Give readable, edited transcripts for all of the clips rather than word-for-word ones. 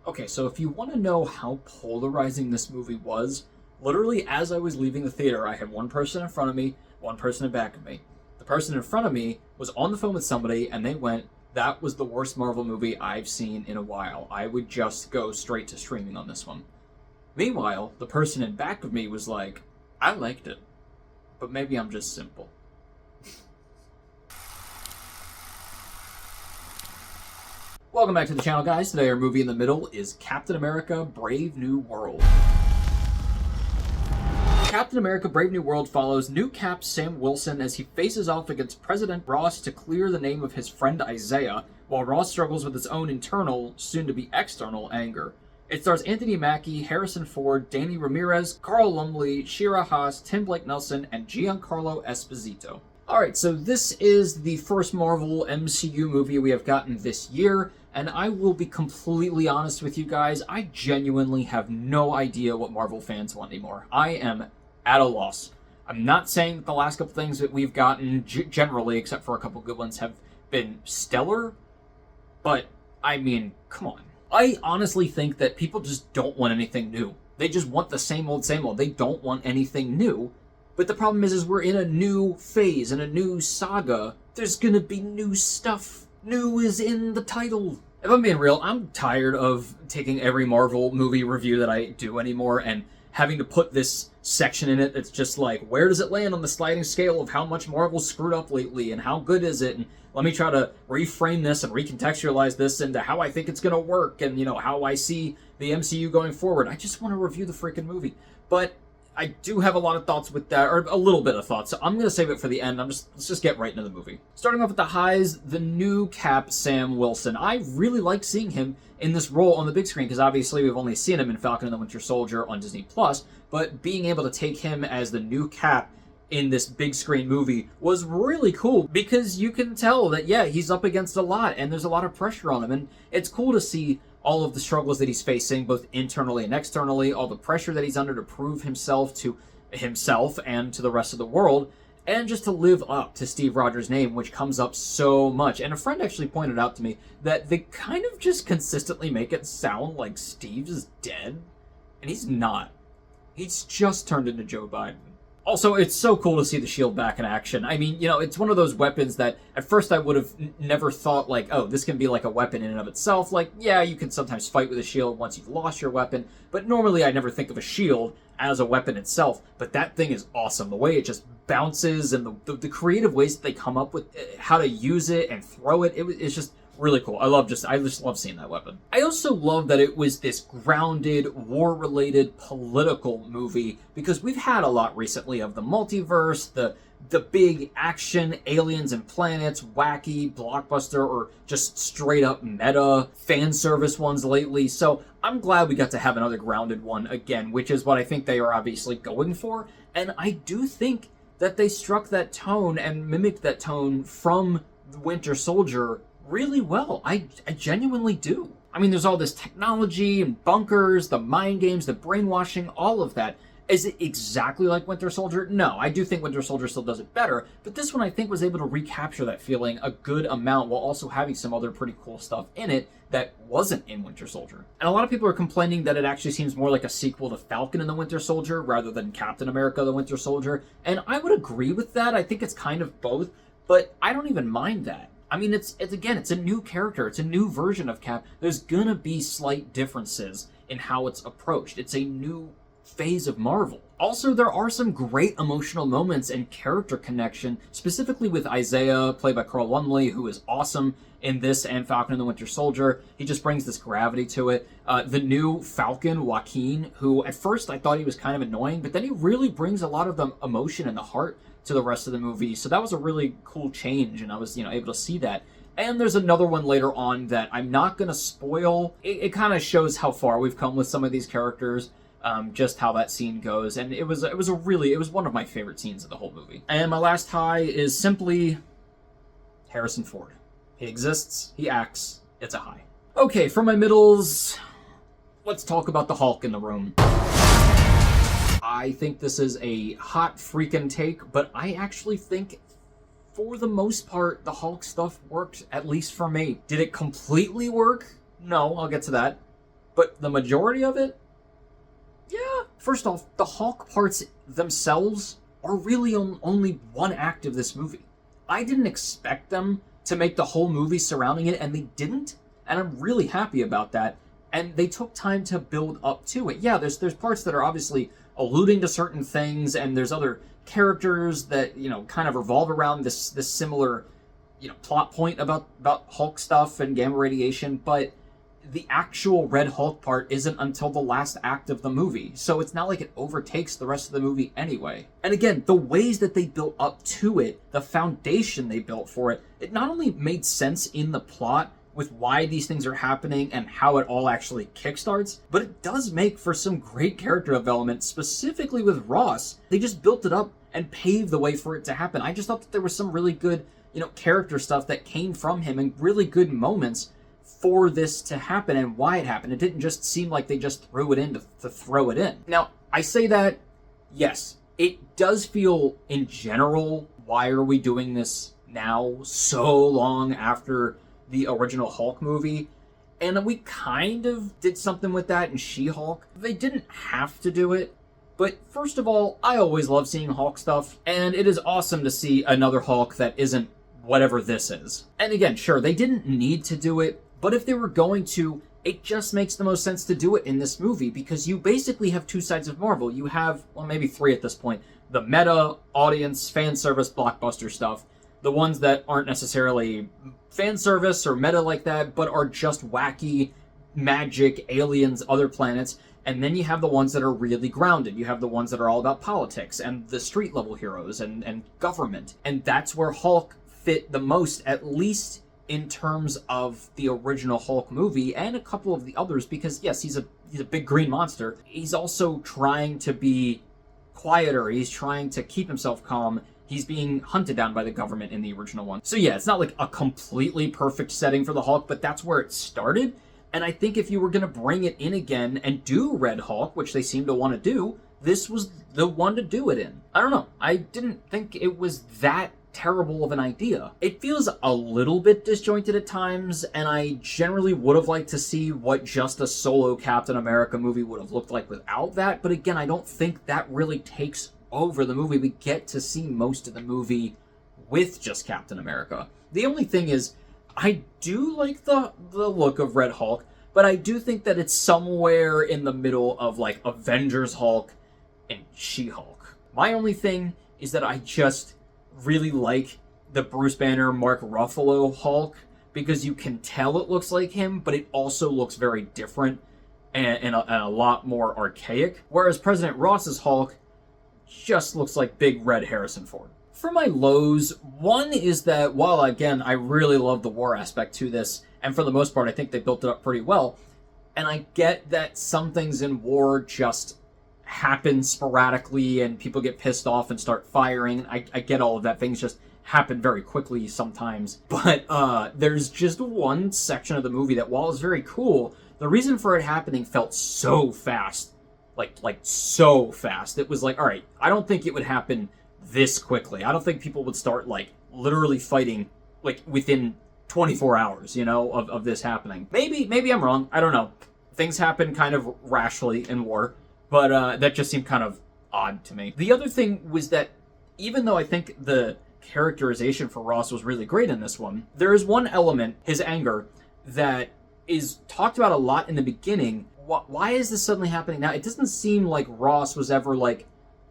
Okay, so if you want to know how polarizing this movie was, literally as I was leaving the theater, I had one person in front of me, one person in back of me. The person in front of me was on the phone with somebody, and they went, "That was the worst Marvel movie I've seen in a while. I would just go straight to streaming on this one." Meanwhile, the person in back of me was like, "I liked it, but maybe I'm just simple." Welcome back to the channel, guys. Today our movie in the middle is Captain America: Brave New World. Captain America: Brave New World follows new Cap Sam Wilson as he faces off against President Ross to clear the name of his friend Isaiah, while Ross struggles with his own internal, soon-to-be external, anger. It stars Anthony Mackie, Harrison Ford, Danny Ramirez, Carl Lumbly, Shira, Haas, Tim Blake Nelson, and Giancarlo Esposito. Alright, so this is the first Marvel MCU movie we have gotten this year, and I will be completely honest with you guys, I genuinely have no idea what Marvel fans want anymore. I am at a loss. I'm not saying that the last couple things that we've gotten, generally, except for a couple good ones, have been stellar, but, I mean, come on. I honestly think that people just don't want anything new. They just want the same old, same old. They don't want anything new. But the problem is we're in a new phase, in a new saga. There's gonna be new stuff. New is in the title. If I'm being real, I'm tired of taking every Marvel movie review that I do anymore and having to put this section in it that's just like, where does it land on the sliding scale of how much Marvel's screwed up lately and how good is it? And let me try to reframe this and recontextualize this into how I think it's gonna work and, you know, how I see the MCU going forward. I just want to review the freaking movie. But I do have a lot of thoughts with that, or a little bit of thoughts, so I'm going to save it for the end. Let's just get right into the movie. Starting off with the highs, the new Cap Sam Wilson. I really like seeing him in this role on the big screen, because obviously we've only seen him in Falcon and the Winter Soldier on Disney+, but being able to take him as the new Cap in this big screen movie was really cool, because you can tell that, yeah, he's up against a lot, and there's a lot of pressure on him, and it's cool to see all of the struggles that he's facing, both internally and externally, all the pressure that he's under to prove himself to himself and to the rest of the world, and just to live up to Steve Rogers' name, which comes up so much. And a friend actually pointed out to me that they kind of just consistently make it sound like Steve is dead, and he's not. He's just turned into Joe Biden. Also, it's so cool to see the shield back in action. I mean, you know, it's one of those weapons that at first I would have never thought, like, oh, this can be like a weapon in and of itself. Like, yeah, you can sometimes fight with a shield once you've lost your weapon, but normally I never think of a shield as a weapon itself. But that thing is awesome. The way it just bounces and the creative ways that they come up with how to use it and throw it, it's just really cool. I just love seeing that weapon. I also love that it was this grounded, war-related, political movie, because we've had a lot recently of the multiverse, the big action, aliens and planets, wacky, blockbuster, or just straight-up meta fan service ones lately. So I'm glad we got to have another grounded one again, which is what I think they are obviously going for. And I do think that they struck that tone and mimicked that tone from the Winter Soldier really well. I genuinely do. I mean, there's all this technology and bunkers, the mind games, the brainwashing, all of that. Is it exactly like Winter Soldier? No, I do think Winter Soldier still does it better, but this one I think was able to recapture that feeling a good amount while also having some other pretty cool stuff in it that wasn't in Winter Soldier. And a lot of people are complaining that it actually seems more like a sequel to Falcon and the Winter Soldier rather than Captain America the Winter Soldier, and I would agree with that. I think it's kind of both, but I don't even mind that. I mean, it's a new character. It's a new version of Cap. There's gonna be slight differences in how it's approached. It's a new phase of Marvel. Also, there are some great emotional moments and character connection, specifically with Isaiah, played by Carl Lumbly, who is awesome in this and Falcon and the Winter Soldier. He just brings this gravity to it. The new Falcon, Joaquin, who at first I thought he was kind of annoying, but then he really brings a lot of the emotion and the heart to the rest of the movie. So that was a really cool change, and I was, able to see that. And there's another one later on that I'm not going to spoil. It kind of shows how far we've come with some of these characters, just how that scene goes. And it was one of my favorite scenes of the whole movie. And my last high is simply Harrison Ford. He exists, he acts, it's a high. Okay, for my middles, let's talk about the Hulk in the room. I think this is a hot freaking take, but I actually think, for the most part, the Hulk stuff worked, at least for me. Did it completely work? No, I'll get to that. But the majority of it, yeah. First off, the Hulk parts themselves are really only one act of this movie. I didn't expect them to make the whole movie surrounding it, and they didn't, and I'm really happy about that. And they took time to build up to it. Yeah, there's parts that are obviously alluding to certain things, and there's other characters that, you know, kind of revolve around this similar, you know, plot point about Hulk stuff and gamma radiation, but the actual Red Hulk part isn't until the last act of the movie, so it's not like it overtakes the rest of the movie anyway. And again, the ways that they built up to it, the foundation they built for it, it not only made sense in the plot with why these things are happening and how it all actually kickstarts, but it does make for some great character development, specifically with Ross. They just built it up and paved the way for it to happen. I just thought that there was some really good, you know, character stuff that came from him and really good moments for this to happen and why it happened. It didn't just seem like they just threw it in to throw it in. Now, I say that, yes, it does feel, in general, why are we doing this now so long after the original Hulk movie? And we kind of did something with that in She-Hulk. They didn't have to do it, but first of all, I always love seeing Hulk stuff, and it is awesome to see another Hulk that isn't whatever this is. And again, sure, they didn't need to do it, but if they were going to, it just makes the most sense to do it in this movie, because you basically have two sides of Marvel. You have, well, maybe three at this point, the meta, audience, fan service, blockbuster stuff, the ones that aren't necessarily fan service or meta like that, but are just wacky, magic, aliens, other planets. And then you have the ones that are really grounded. You have the ones that are all about politics and the street level heroes and government. And that's where Hulk fit the most, at least in terms of the original Hulk movie and a couple of the others, because yes, he's a big green monster. He's also trying to be quieter. He's trying to keep himself calm. He's being hunted down by the government in the original one. So yeah, it's not like a completely perfect setting for the Hulk, but that's where it started. And I think if you were going to bring it in again and do Red Hulk, which they seem to want to do, this was the one to do it in. I don't know. I didn't think it was that terrible of an idea. It feels a little bit disjointed at times, and I generally would have liked to see what just a solo Captain America movie would have looked like without that, but again, I don't think that really takes over the movie. We get to see most of the movie with just Captain America. The only thing is, I do like the look of Red Hulk, but I do think that it's somewhere in the middle of like Avengers Hulk and She-Hulk. My only thing is that I just really like the Bruce Banner, Mark Ruffalo Hulk, because you can tell it looks like him, but it also looks very different and a lot more archaic. Whereas President Ross's Hulk just looks like big red Harrison Ford. For my lows, one is that while, again, I really love the war aspect to this, and for the most part, I think they built it up pretty well, and I get that some things in war just happen sporadically and people get pissed off and start firing. I get all of that. Things just happen very quickly sometimes. But there's just one section of the movie that, while it's very cool, the reason for it happening felt so fast. Like so fast. It was like, all right, I don't think it would happen this quickly. I don't think people would start like literally fighting like within 24 hours, you know, of this happening. Maybe I'm wrong. I don't know. Things happen kind of rashly in war, but that just seemed kind of odd to me. The other thing was that even though I think the characterization for Ross was really great in this one, there is one element, his anger, that is talked about a lot in the beginning. Why is this suddenly happening now? It doesn't seem like Ross was ever like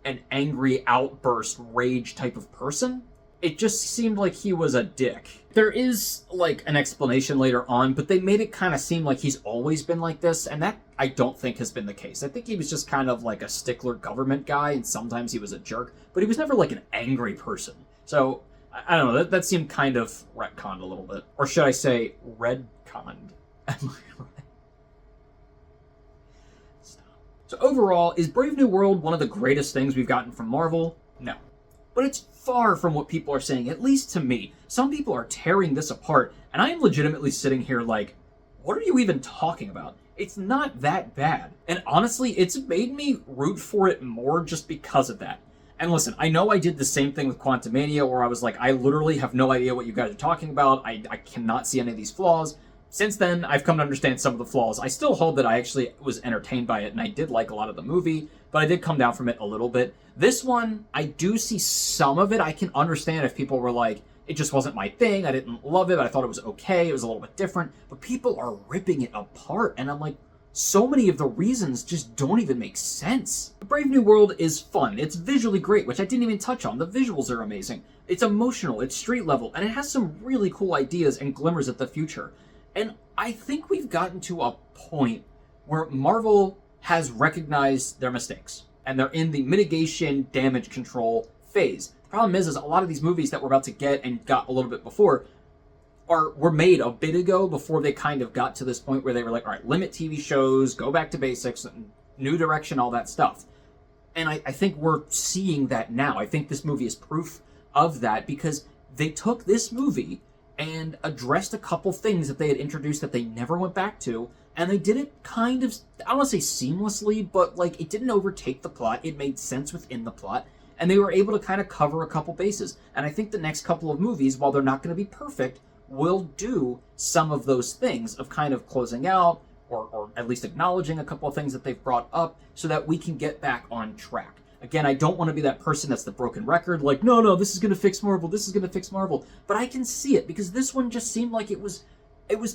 an angry outburst, rage type of person. It just seemed like he was a dick. There is like an explanation later on, but they made it kind of seem like he's always been like this, and that I don't think has been the case. I think he was just kind of like a stickler government guy, and sometimes he was a jerk, but he was never like an angry person. So, I don't know, that seemed kind of retconned a little bit. Or should I say, redconned? So overall, is Brave New World one of the greatest things we've gotten from Marvel? No. But it's far from what people are saying, at least to me. Some people are tearing this apart, and I am legitimately sitting here like, what are you even talking about? It's not that bad. And honestly, it's made me root for it more just because of that. And listen, I know I did the same thing with Quantumania, where I was like, I literally have no idea what you guys are talking about. I cannot see any of these flaws. Since then, I've come to understand some of the flaws. I still hold that I actually was entertained by it, and I did like a lot of the movie, but I did come down from it a little bit. This one, I do see some of it. I can understand if people were like, it just wasn't my thing, I didn't love it, but I thought it was okay, it was a little bit different, but people are ripping it apart, and I'm like, so many of the reasons just don't even make sense. Brave New World is fun. It's visually great, which I didn't even touch on. The visuals are amazing. It's emotional, it's street level, and it has some really cool ideas and glimmers at the future. And I think we've gotten to a point where Marvel has recognized their mistakes, and they're in the mitigation damage control phase. The problem is a lot of these movies that we're about to get and got a little bit before were made a bit ago, before they kind of got to this point where they were like, all right, limit TV shows, go back to basics, new direction, all that stuff. And I think we're seeing that now. I think this movie is proof of that, because they took this movie and addressed a couple things that they had introduced that they never went back to, and they did it kind of, I don't want to say seamlessly, but like it didn't overtake the plot, it made sense within the plot, and they were able to kind of cover a couple bases. And I think the next couple of movies, while they're not going to be perfect, will do some of those things of kind of closing out, or at least acknowledging a couple of things that they've brought up, so that we can get back on track. Again, I don't want to be that person that's the broken record, like, no, this is going to fix Marvel, this is going to fix Marvel. But I can see it, because this one just seemed like it was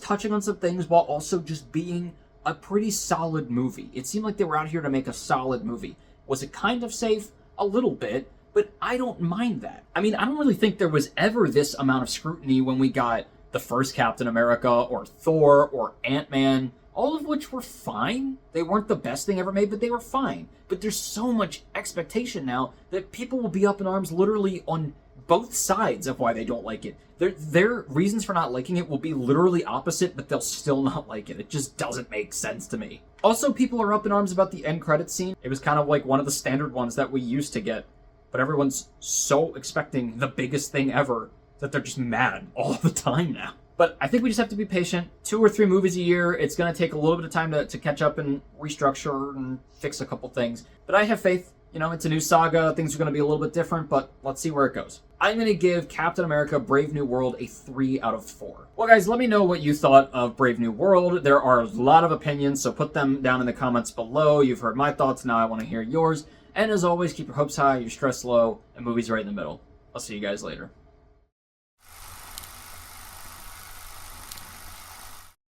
touching on some things while also just being a pretty solid movie. It seemed like they were out here to make a solid movie. Was it kind of safe? A little bit, but I don't mind that. I mean, I don't really think there was ever this amount of scrutiny when we got the first Captain America, or Thor, or Ant-Man, all of which were fine. They weren't the best thing ever made, but they were fine. But there's so much expectation now that people will be up in arms literally on both sides of why they don't like it. Their reasons for not liking it will be literally opposite, but they'll still not like it. It just doesn't make sense to me. Also, people are up in arms about the end credits scene. It was kind of like one of the standard ones that we used to get, but everyone's so expecting the biggest thing ever that they're just mad all the time now. But I think we just have to be patient. 2 or 3 movies a year. It's going to take a little bit of time to catch up and restructure and fix a couple things. But I have faith. You know, it's a new saga. Things are going to be a little bit different, but let's see where it goes. I'm going to give Captain America Brave New World a 3 out of 4. Well, guys, let me know what you thought of Brave New World. There are a lot of opinions, so put them down in the comments below. You've heard my thoughts. Now I want to hear yours. And as always, keep your hopes high, your stress low, and movies right in the middle. I'll see you guys later.